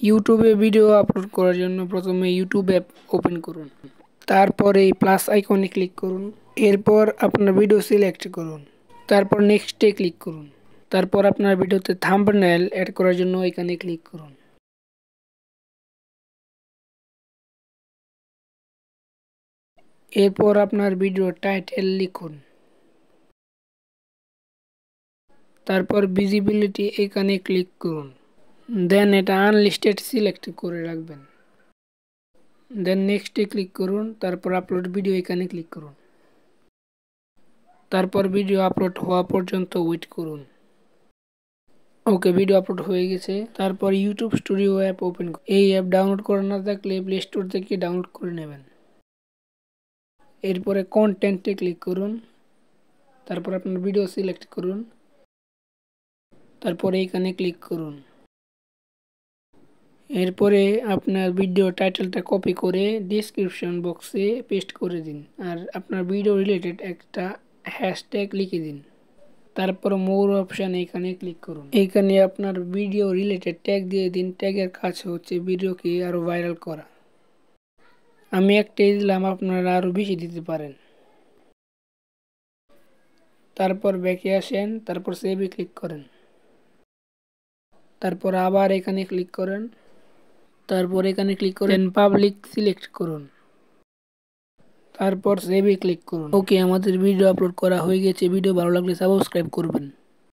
ইউটিউবে video upload করার জন্য প্রথমে ইউটিউব অ্যাপ ওপেন করুন। তারপরে এই প্লাস আইকনে ক্লিক করুন। এরপর আপনার ভিডিও সিলেক্ট করুন। তারপর নেক্সটে ক্লিক করুন। তারপর আপনার ভিডিওতে থাম্বনেল অ্যাড করার জন্য এখানে ক্লিক করুন। এরপর আপনার ভিডিওর টাইটেল লিখুন। তারপর ভিজিবিলিটি এখানে ক্লিক করুন। দেন এটা আনলিস্টেড সিলেক্ট করে রাখবেন। দেন নেক্সটে ক্লিক করুন। তারপর আপলোড ভিডিও এখানে ক্লিক করুন। তারপর ভিডিও আপলোড হওয়া পর্যন্ত ওয়েট করুন। ওকে, ভিডিও আপলোড হয়ে গেছে। তারপর ইউটিউব স্টুডিও অ্যাপ ওপেন করুন। এই অ্যাপ ডাউনলোড করা না থাকলে প্লে স্টোর থেকে ডাউনলোড করে নেবেন। এরপরে কন্টেন্টে ক্লিক করুন। তারপর আপনার ভিডিও সিলেক্ট করুন। তারপরে এখানে ক্লিক করুন। এরপরে আপনার ভিডিও টাইটেলটা কপি করে ডেসক্রিপশন বক্সে পেস্ট করে দিন। আর আপনার ভিডিও রিলেটেড একটা হ্যাশট্যাগ লিখে দিন। তারপর মোর অপশান এখানে ক্লিক করুন। এখানে আপনার ভিডিও রিলেটেড ট্যাগ দিয়ে দিন। ট্যাগের কাজ হচ্ছে ভিডিওকে আরও ভাইরাল করা। আমি একটাই দিলাম, আপনারা আরও বেশি দিতে পারেন। তারপর ব্যাকে আসেন, তারপর সেভে ক্লিক করেন। তারপর আবার এখানে ক্লিক করেন। তারপর এখানে ক্লিক করেন পাবলিক সিলেক্ট করুন। তারপর সেভে ক্লিক করুন। ওকে, আমাদের ভিডিও আপলোড করা হয়ে গেছে। ভিডিও ভালো লাগলে সাবস্ক্রাইব করবেন।